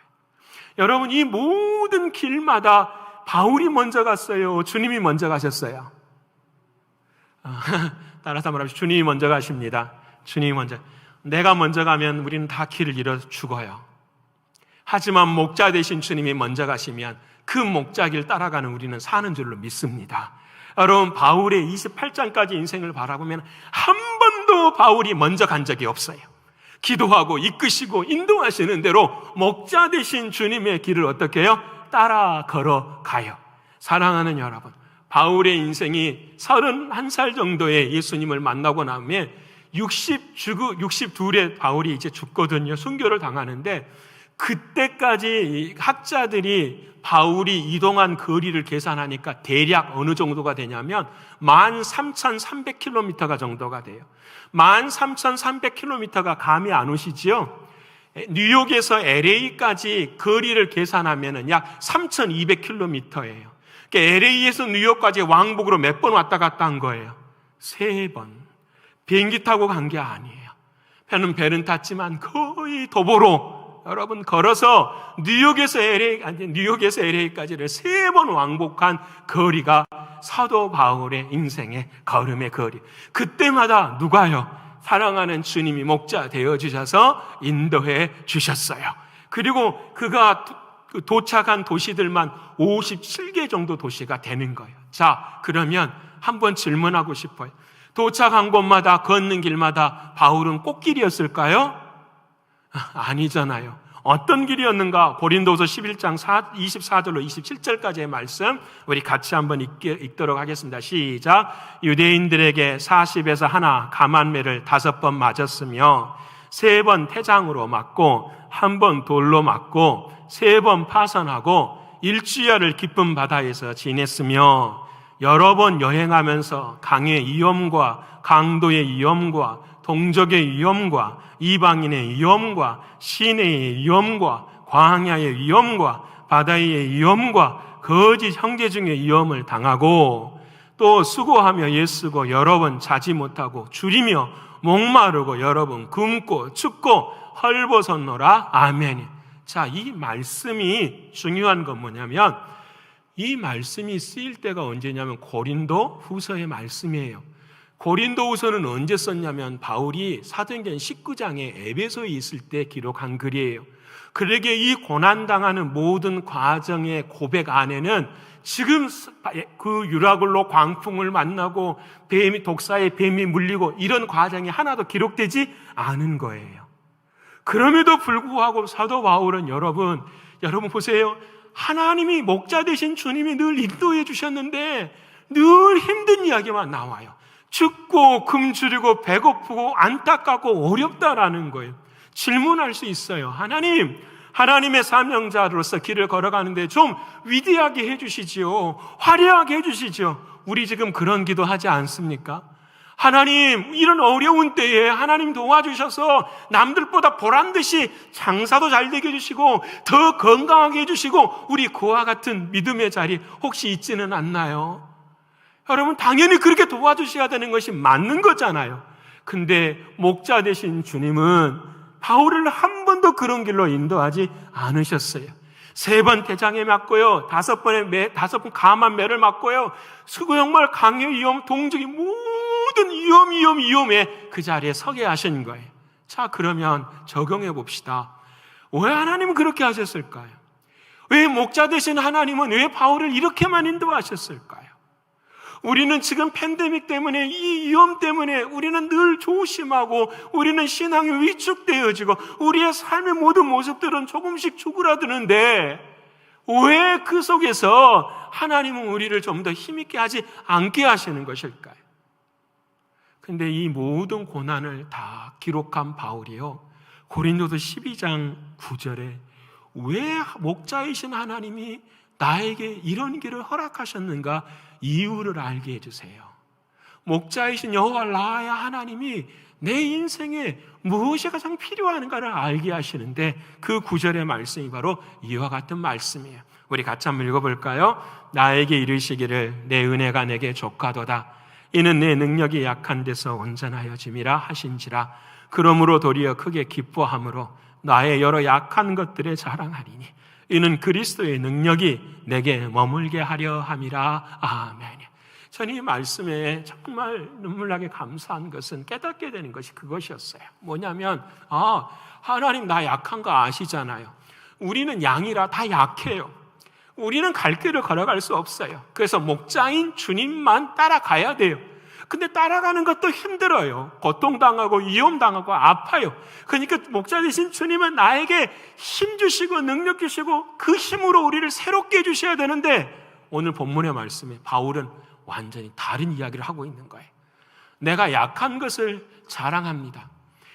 Speaker 1: 여러분, 이 모든 길마다 바울이 먼저 갔어요? 주님이 먼저 가셨어요? 따라서 말합시다. 주님이 먼저 가십니다. 주님이 먼저. 내가 먼저 가면 우리는 다 길을 잃어 죽어요. 하지만 목자 되신 주님이 먼저 가시면 그 목자 길 따라가는 우리는 사는 줄로 믿습니다. 여러분, 바울의 28장까지 인생을 바라보면 한 번도 바울이 먼저 간 적이 없어요. 기도하고 이끄시고 인도하시는 대로 목자 되신 주님의 길을 어떻게 해요? 따라 걸어가요. 사랑하는 여러분, 바울의 인생이 31살 정도에 예수님을 만나고 나면 62에 바울이 이제 죽거든요. 순교를 당하는데 그때까지 학자들이 바울이 이동한 거리를 계산하니까 대략 어느 정도가 되냐면 13,300km가 정도가 돼요. 13,300km가 감이 안 오시지요? 뉴욕에서 LA까지 거리를 계산하면 약 3,200km예요. 그러니까 LA에서 뉴욕까지 왕복으로 몇 번 왔다 갔다 한 거예요? 3번. 비행기 타고 간 게 아니에요. 배는 탔지만 거의 도보로 여러분 걸어서 뉴욕에서 LA까지를 3번 왕복한 거리가 사도 바울의 인생의 걸음의 거리. 그때마다 누가요? 사랑하는 주님이 목자 되어 주셔서 인도해 주셨어요. 그리고 그가 도착한 도시들만 57개 정도 도시가 되는 거예요. 자, 그러면 한번 질문하고 싶어요. 도착한 곳마다, 걷는 길마다 바울은 꽃길이었을까요? 아니잖아요. 어떤 길이었는가? 고린도서 11장 24절로 27절까지의 말씀 우리 같이 한번 읽도록 하겠습니다. 시작. 유대인들에게 40에서 하나 가만매를 5번 맞았으며 3번 태장으로 맞고 1번 돌로 맞고 3번 파선하고 일주야를 깊은 바다에서 지냈으며 여러 번 여행하면서 강의 위험과 강도의 위험과 동족의 위험과 이방인의 위험과 시내의 위험과 광야의 위험과 바다의 위험과 거짓 형제 중의 위험을 당하고 또 수고하며 애쓰고 여러 번 자지 못하고 줄이며 목마르고 여러 번 굶고 춥고 헐벗었노라. 아멘. 자, 이 말씀이 중요한 건 뭐냐면 이 말씀이 쓰일 때가 언제냐면 고린도 후서의 말씀이에요. 고린도 후서는 언제 썼냐면 바울이 사도행전 19장에 에베소에 있을 때 기록한 글이에요. 그러기에 이 고난당하는 모든 과정의 고백 안에는 지금 그 유라굴로 광풍을 만나고 독사의 뱀이 물리고 이런 과정이 하나도 기록되지 않은 거예요. 그럼에도 불구하고 사도 바울은 여러분 보세요. 하나님이 목자 되신 주님이 늘 인도해 주셨는데 늘 힘든 이야기만 나와요. 춥고 굶주리고 배고프고 안타깝고 어렵다라는 거예요. 질문할 수 있어요. 하나님의 사명자로서 길을 걸어가는데 좀 위대하게 해주시지요. 화려하게 해주시죠. 우리 지금 그런 기도하지 않습니까? 하나님, 이런 어려운 때에 하나님 도와주셔서 남들보다 보란듯이 장사도 잘 되게 해주시고 더 건강하게 해주시고 우리 그와 같은 믿음의 자리 혹시 있지는 않나요? 여러분, 당연히 그렇게 도와주셔야 되는 것이 맞는 거잖아요. 근데 목자 되신 주님은 바울을 한 번도 그런 길로 인도하지 않으셨어요. 3번 대장에 맞고요, 5번 감한 매를 맞고요, 정말 강의 위험, 동족이 모든 위험에 그 자리에 서게 하신 거예요. 자, 그러면 적용해 봅시다. 왜 하나님은 그렇게 하셨을까요? 왜 목자 되신 하나님은 왜 바울을 이렇게만 인도하셨을까요? 우리는 지금 팬데믹 때문에 이 위험 때문에 우리는 늘 조심하고 우리는 신앙이 위축되어지고 우리의 삶의 모든 모습들은 조금씩 쪼그라드는데 왜 그 속에서 하나님은 우리를 좀 더 힘있게 하지 않게 하시는 것일까요? 근데 이 모든 고난을 다 기록한 바울이요, 고린도서 12장 9절에 왜 목자이신 하나님이 나에게 이런 길을 허락하셨는가 이유를 알게 해주세요. 목자이신 여호와 라의 하나님이 내 인생에 무엇이 가장 필요한가를 알게 하시는데 그 9절의 말씀이 바로 이와 같은 말씀이에요. 우리 같이 한번 읽어볼까요? 나에게 이르시기를 내 은혜가 내게 족하도다. 이는 내 능력이 약한 데서 온전하여짐이라 하신지라. 그러므로 도리어 크게 기뻐함으로 나의 여러 약한 것들에 자랑하리니 이는 그리스도의 능력이 내게 머물게 하려 함이라. 아멘. 저는 이 말씀에 정말 눈물나게 감사한 것은 깨닫게 되는 것이 그것이었어요. 뭐냐면 하나님 나 약한 거 아시잖아요. 우리는 양이라 다 약해요. 우리는 갈 길을 걸어갈 수 없어요. 그래서 목자인 주님만 따라가야 돼요. 근데 따라가는 것도 힘들어요. 고통당하고 위험당하고 아파요. 그러니까 목자 되신 주님은 나에게 힘 주시고 능력 주시고 그 힘으로 우리를 새롭게 해주셔야 되는데 오늘 본문의 말씀에 바울은 완전히 다른 이야기를 하고 있는 거예요. 내가 약한 것을 자랑합니다.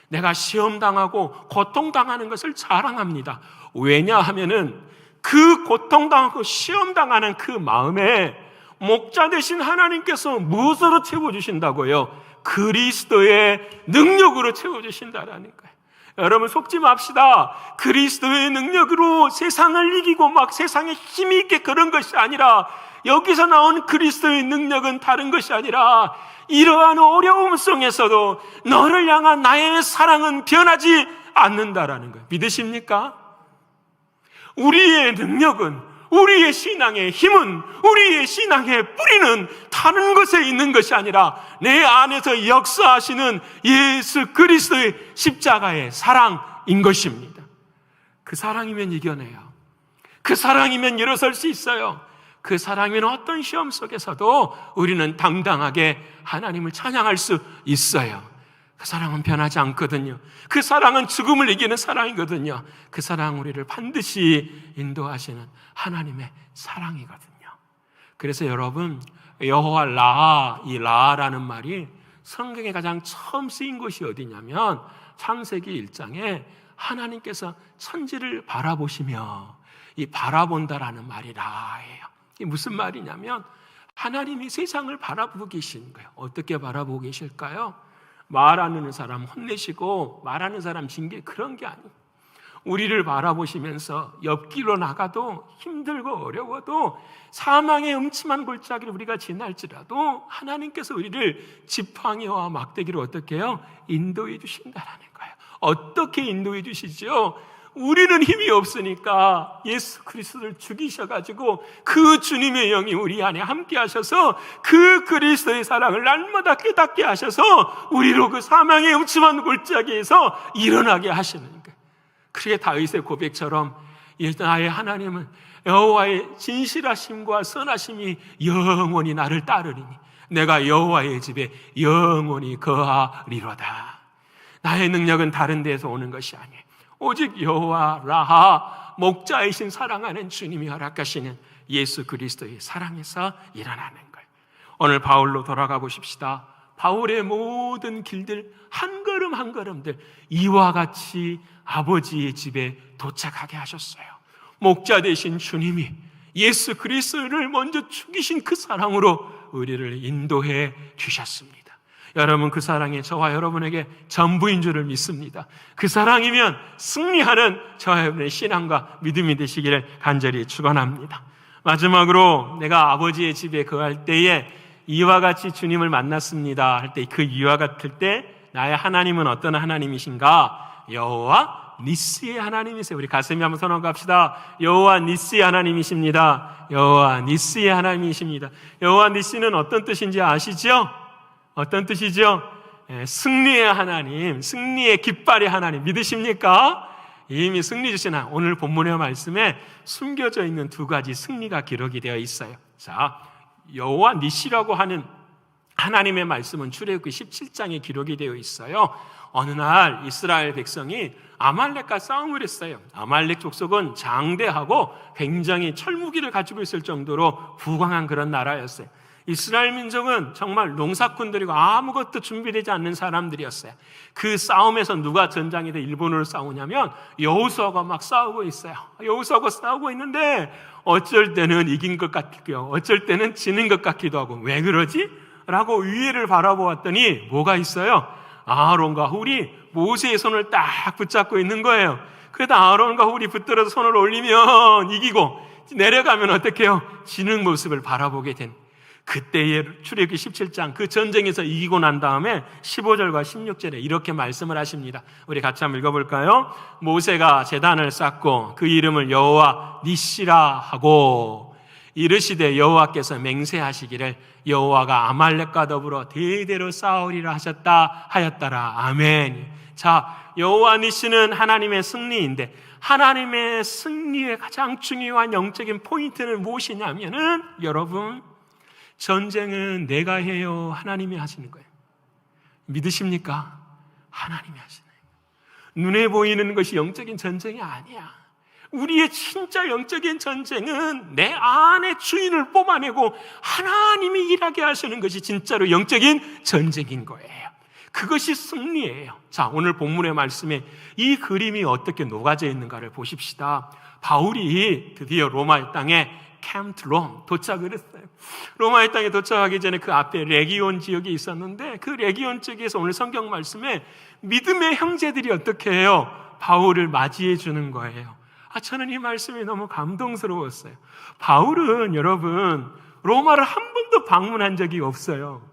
Speaker 1: 내가 시험당하고 고통당하는 것을 자랑합니다. 왜냐하면은 그 고통당하고 시험당하는 그 마음에 목자 되신 하나님께서 무엇으로 채워주신다고요? 그리스도의 능력으로 채워주신다라는 거예요. 여러분 속지 맙시다. 그리스도의 능력으로 세상을 이기고 막 세상에 힘이 있게 그런 것이 아니라 여기서 나온 그리스도의 능력은 다른 것이 아니라 이러한 어려움 속에서도 너를 향한 나의 사랑은 변하지 않는다라는 거예요. 믿으십니까? 우리의 능력은, 우리의 신앙의 힘은, 우리의 신앙의 뿌리는 다른 것에 있는 것이 아니라 내 안에서 역사하시는 예수 그리스도의 십자가의 사랑인 것입니다. 그 사랑이면 이겨내요. 그 사랑이면 일어설 수 있어요. 그 사랑이면 어떤 시험 속에서도 우리는 당당하게 하나님을 찬양할 수 있어요. 그 사랑은 변하지 않거든요. 그 사랑은 죽음을 이기는 사랑이거든요. 그 사랑은 우리를 반드시 인도하시는 하나님의 사랑이거든요. 그래서 여러분, 여호와 라하, 이 라하라는 말이 성경에 가장 처음 쓰인 곳이 어디냐면 창세기 1장에 하나님께서 천지를 바라보시며, 이 바라본다라는 말이 라하예요. 이게 무슨 말이냐면 하나님이 세상을 바라보고 계시는 거예요. 어떻게 바라보고 계실까요? 말하는 사람 혼내시고 말하는 사람 징계, 그런 게 아니에요. 우리를 바라보시면서 옆길로 나가도 힘들고 어려워도 사망의 음침한 골짜기를 우리가 지날지라도 하나님께서 우리를 지팡이와 막대기로 어떻게 해요? 인도해 주신다라는 거예요. 어떻게 인도해 주시죠? 우리는 힘이 없으니까 예수 그리스도를 죽이셔가지고 그 주님의 영이 우리 안에 함께 하셔서 그 그리스도의 사랑을 날마다 깨닫게 하셔서 우리로 그 사망의 음침한 골짜기에서 일어나게 하시는 거예요. 그게 다윗의 고백처럼 나의 하나님은 여호와의 진실하심과 선하심이 영원히 나를 따르리니 내가 여호와의 집에 영원히 거하리로다. 나의 능력은 다른 데에서 오는 것이 아니에요. 오직 여호와 라하, 목자이신 사랑하는 주님이 허락하시는 예수 그리스도의 사랑에서 일어나는 거예요. 오늘 바울로 돌아가 보십시다. 바울의 모든 길들, 한 걸음 한 걸음들 이와 같이 아버지의 집에 도착하게 하셨어요. 목자 되신 주님이 예수 그리스도를 먼저 죽이신 그 사랑으로 우리를 인도해 주셨습니다. 여러분, 그 사랑이 저와 여러분에게 전부인 줄을 믿습니다. 그 사랑이면 승리하는 저와 여러분의 신앙과 믿음이 되시기를 간절히 축원합니다. 마지막으로 내가 아버지의 집에 거할 때에 이와 같이 주님을 만났습니다 할 때, 그 이와 같을 때 나의 하나님은 어떤 하나님이신가? 여호와 니스의 하나님이세요. 우리 가슴에 한번 선언합시다. 여호와 니스의 하나님이십니다. 여호와 니스의 하나님이십니다. 여호와 니스는 어떤 뜻인지 아시죠? 어떤 뜻이죠? 승리의 하나님, 승리의 깃발의 하나님 믿으십니까? 이미 승리 주신 하나님. 오늘 본문의 말씀에 숨겨져 있는 두 가지 승리가 기록이 되어 있어요. 자, 여호와 니시라고 하는 하나님의 말씀은 출애굽기 17장에 기록이 되어 있어요. 어느 날 이스라엘 백성이 아말렉과 싸움을 했어요. 아말렉 족속은 장대하고 굉장히 철무기를 가지고 있을 정도로 부강한 그런 나라였어요. 이스라엘 민족은 정말 농사꾼들이고 아무것도 준비되지 않는 사람들이었어요. 그 싸움에서 누가 전장에서 일본으로 싸우냐면 여호수아가 막 싸우고 있어요. 여호수아가 싸우고 있는데 어쩔 때는 이긴 것 같고요, 어쩔 때는 지는 것 같기도 하고, 왜 그러지? 라고 위에를 바라보았더니 뭐가 있어요? 아론과 훌이 모세의 손을 딱 붙잡고 있는 거예요. 그래도 아론과 훌이 붙들어서 손을 올리면 이기고 내려가면 어떻게 해요? 지는 모습을 바라보게 된, 그때의 출애굽기 17장 그 전쟁에서 이기고 난 다음에 15절과 16절에 이렇게 말씀을 하십니다. 우리 같이 한번 읽어볼까요? 모세가 제단을 쌓고 그 이름을 여호와 니시라 하고 이르시되 여호와께서 맹세하시기를 여호와가 아말렉과 더불어 대대로 싸우리라 하셨다 하였더라. 아멘. 자, 여호와 니시는 하나님의 승리인데, 하나님의 승리의 가장 중요한 영적인 포인트는 무엇이냐면은, 여러분, 전쟁은 내가 해요, 하나님이 하시는 거예요. 믿으십니까? 하나님이 하시는 거예요. 눈에 보이는 것이 영적인 전쟁이 아니야. 우리의 진짜 영적인 전쟁은 내 안에 주인을 뽑아내고 하나님이 일하게 하시는 것이 진짜로 영적인 전쟁인 거예요. 그것이 승리예요. 자, 오늘 본문의 말씀에 이 그림이 어떻게 녹아져 있는가를 보십시다. 바울이 드디어 로마의 땅에 캠트 롬 도착을 했어요. 로마의 땅에 도착하기 전에 그 앞에 레기온 지역이 있었는데, 그 레기온 지역에서 오늘 성경 말씀에 믿음의 형제들이 어떻게 해요? 바울을 맞이해 주는 거예요. 저는 이 말씀이 너무 감동스러웠어요. 바울은 여러분 로마를 한 번도 방문한 적이 없어요.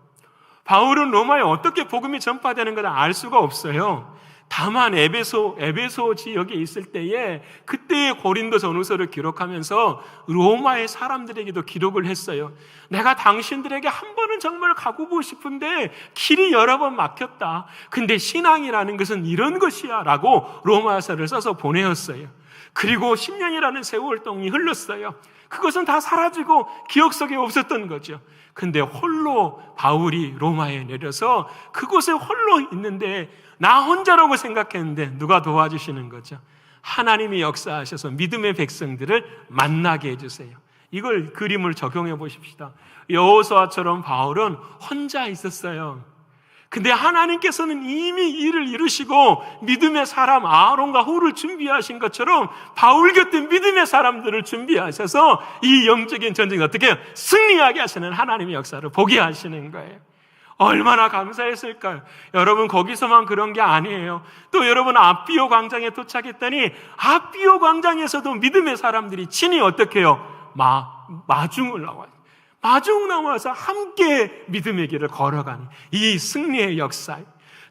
Speaker 1: 바울은 로마에 어떻게 복음이 전파되는 걸 알 수가 없어요. 다만 에베소 지역에 있을 때에 그때의 고린도 전후서를 기록하면서 로마의 사람들에게도 기록을 했어요. 내가 당신들에게 한 번은 정말 가보고 싶은데 길이 여러 번 막혔다. 근데 신앙이라는 것은 이런 것이야 라고 로마서를 써서 보내었어요. 그리고 10년이라는 세월 동이 흘렀어요. 그것은 다 사라지고 기억 속에 없었던 거죠. 근데 홀로 바울이 로마에 내려서 그곳에 홀로 있는데 나 혼자라고 생각했는데 누가 도와주시는 거죠? 하나님이 역사하셔서 믿음의 백성들을 만나게 해주세요. 이걸 그림을 적용해 보십시다. 여호수아처럼 바울은 혼자 있었어요. 근데 하나님께서는 이미 일을 이루시고 믿음의 사람 아론과 홀을 준비하신 것처럼 바울 곁에 믿음의 사람들을 준비하셔서 이 영적인 전쟁을 어떻게 해요? 승리하게 하시는 하나님의 역사를 보게 하시는 거예요. 얼마나 감사했을까요? 여러분, 거기서만 그런 게 아니에요. 또 여러분, 아비오 광장에 도착했더니 아비오 광장에서도 믿음의 사람들이 친히 어떻게 해요? 마중을 나와요. 마중 나와서 함께 믿음의 길을 걸어가는 이 승리의 역사.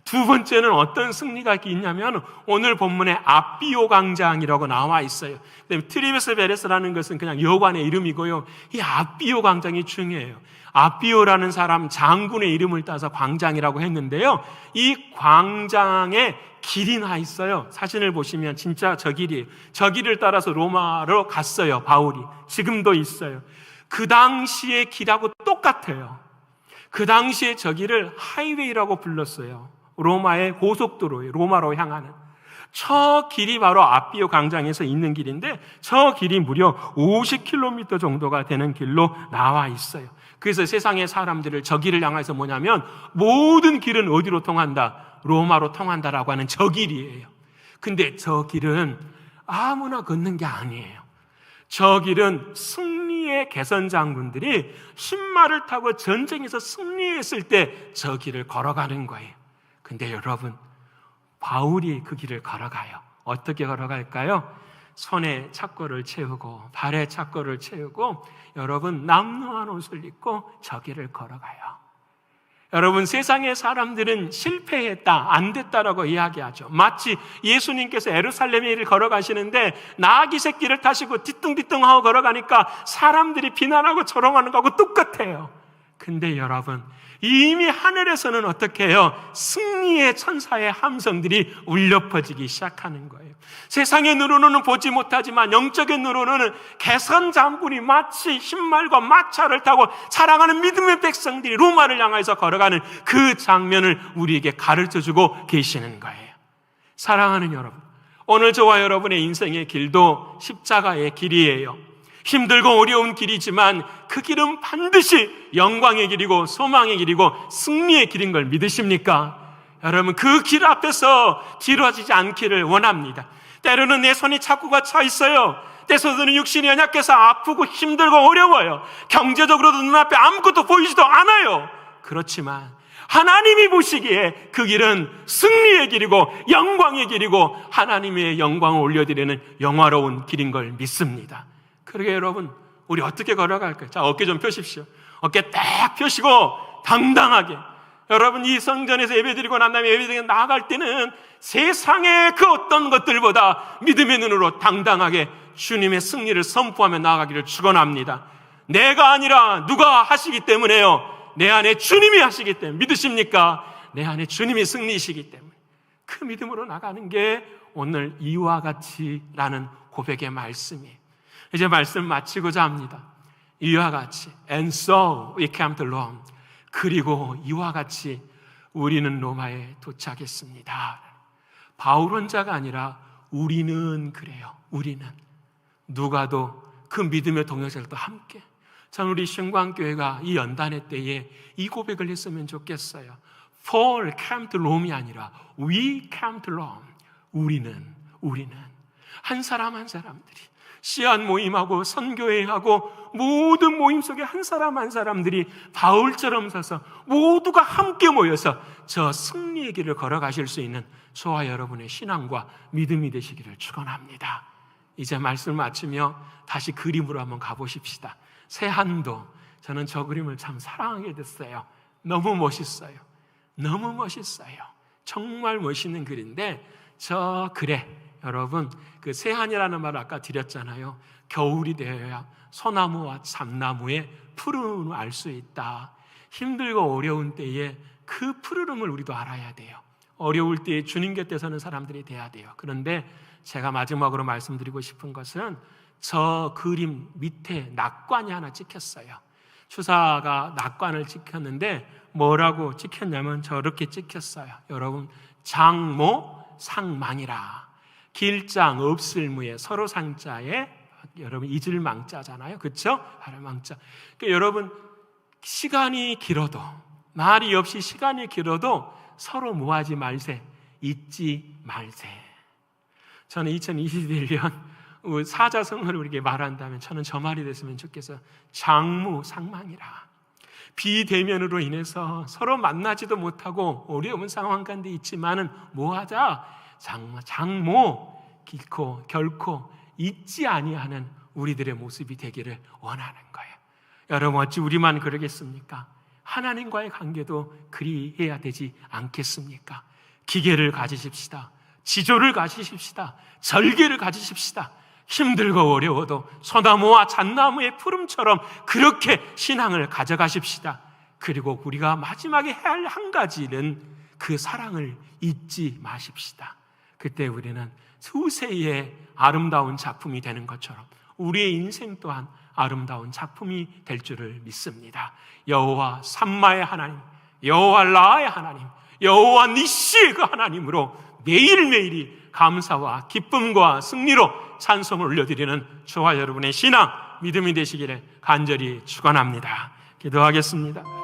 Speaker 1: 두 번째는 어떤 승리가 있냐면 오늘 본문에 아비오 광장이라고 나와 있어요. 트리베스 베레스라는 것은 그냥 여관의 이름이고요. 이 아비오 광장이 중요해요. 아비오라는 사람 장군의 이름을 따서 광장이라고 했는데요. 이 광장에 길이 나 있어요. 사진을 보시면 진짜 저 길이에요. 저 길을 따라서 로마로 갔어요, 바울이. 지금도 있어요. 그 당시의 길하고 똑같아요. 그 당시에 저 길을 하이웨이라고 불렀어요. 로마의 고속도로예요. 로마로 향하는. 저 길이 바로 아비오 광장에서 있는 길인데 저 길이 무려 50km 정도가 되는 길로 나와 있어요. 그래서 세상의 사람들을 저 길을 향해서 뭐냐면 모든 길은 어디로 통한다? 로마로 통한다라고 하는 저 길이에요. 근데 저 길은 아무나 걷는 게 아니에요. 저 길은 승리의 개선 장군들이 신말을 타고 전쟁에서 승리했을 때 저 길을 걸어가는 거예요. 근데 여러분, 바울이 그 길을 걸어가요. 어떻게 걸어갈까요? 손에 착고를 채우고 발에 착고를 채우고 여러분, 남루한 옷을 입고 저 길을 걸어가요. 여러분, 세상의 사람들은 실패했다, 안 됐다라고 이야기하죠. 마치 예수님께서 예루살렘의 길을 걸어가시는데 나귀 새끼를 타시고 뒤뚱뒤뚱하고 걸어가니까 사람들이 비난하고 조롱하는 거하고 똑같아요. 근데 여러분, 이미 하늘에서는 어떻게 해요? 승리의 천사의 함성들이 울려 퍼지기 시작하는 거예요. 세상의 눈으로는 보지 못하지만 영적인 눈으로는 개선 장군이 마치 신말과 마차를 타고 사랑하는 믿음의 백성들이 로마를 향해서 걸어가는 그 장면을 우리에게 가르쳐주고 계시는 거예요. 사랑하는 여러분, 오늘 저와 여러분의 인생의 길도 십자가의 길이에요. 힘들고 어려운 길이지만 그 길은 반드시 영광의 길이고 소망의 길이고 승리의 길인 걸 믿으십니까? 여러분, 그 길 앞에서 뒤로하지 않기를 원합니다. 때로는 내 손이 착고가 차 있어요. 때로는 육신이 연약해서 아프고 힘들고 어려워요. 경제적으로도 눈앞에 아무것도 보이지도 않아요. 그렇지만 하나님이 보시기에 그 길은 승리의 길이고 영광의 길이고 하나님의 영광을 올려드리는 영화로운 길인 걸 믿습니다. 그러게 여러분, 우리 어떻게 걸어갈까요? 자, 어깨 좀 펴십시오. 어깨 딱 펴시고 당당하게. 여러분, 이 성전에서 예배드리고 난 다음에 예배드리고 나아갈 때는 세상의 그 어떤 것들보다 믿음의 눈으로 당당하게 주님의 승리를 선포하며 나아가기를 축원합니다. 내가 아니라 누가 하시기 때문에요. 내 안에 주님이 하시기 때문에. 믿으십니까? 내 안에 주님이 승리이시기 때문에. 그 믿음으로 나가는 게 오늘 이와 같이라는 고백의 말씀이에요. 이제 말씀 마치고자 합니다. 이와 같이 And so we came to Rome. 그리고 이와 같이 우리는 로마에 도착했습니다. 바울 혼자가 아니라 우리는 그래요. 우리는 누가도 그 믿음의 동역자들도 함께. 전 우리 신광교회가 이 연단의 때에 이 고백을 했으면 좋겠어요. Paul came to Rome이 아니라 We came to Rome. 우리는 한 사람 한 사람들이 씨앗 모임하고 선교회하고 모든 모임 속에 한 사람 한 사람들이 바울처럼 서서 모두가 함께 모여서 저 승리의 길을 걸어가실 수 있는 저와 여러분의 신앙과 믿음이 되시기를 축원합니다. 이제 말씀을 마치며 다시 그림으로 한번 가보십시다. 새한도, 저는 저 그림을 참 사랑하게 됐어요. 너무 멋있어요. 너무 멋있어요. 정말 멋있는 글인데, 저 글에 여러분 그 새하늘이라는 말을 아까 드렸잖아요. 겨울이 되어야 소나무와 참나무의 푸른을 알 수 있다. 힘들고 어려운 때에 그 푸르름을 우리도 알아야 돼요. 어려울 때에 주님 곁에 서는 사람들이 돼야 돼요. 그런데 제가 마지막으로 말씀드리고 싶은 것은 저 그림 밑에 낙관이 하나 찍혔어요. 추사가 낙관을 찍혔는데 뭐라고 찍혔냐면 저렇게 찍혔어요. 여러분, 장모 상망이라. 길장 없을 무에 서로 상자에 여러분 잊을 망자잖아요. 그렇죠? 망자. 그러니까 여러분, 시간이 길어도, 말이 없이 시간이 길어도 서로 뭐하지 말세, 잊지 말세. 저는 2021년 사자성어를 우리에게 말한다면 저는 저 말이 됐으면 좋겠어요. 장무상망이라. 비대면으로 인해서 서로 만나지도 못하고 어려운 상황 가운데 있지만은 뭐하자? 장모 길고 결코 잊지 아니하는 우리들의 모습이 되기를 원하는 거예요. 여러분, 어찌 우리만 그러겠습니까? 하나님과의 관계도 그리해야 되지 않겠습니까? 기계를 가지십시다. 지조를 가지십시다. 절개를 가지십시다. 힘들고 어려워도 소나무와 잣나무의 푸름처럼 그렇게 신앙을 가져가십시다. 그리고 우리가 마지막에 해야 할 한 가지는 그 사랑을 잊지 마십시다. 그때 우리는 수세의 아름다운 작품이 되는 것처럼 우리의 인생 또한 아름다운 작품이 될 줄을 믿습니다. 여호와 삼마의 하나님, 여호와 라의 하나님, 여호와 니시의 그 하나님으로 매일매일이 감사와 기쁨과 승리로 찬송을 올려드리는 저와 여러분의 신앙, 믿음이 되시기를 간절히 축원합니다. 기도하겠습니다.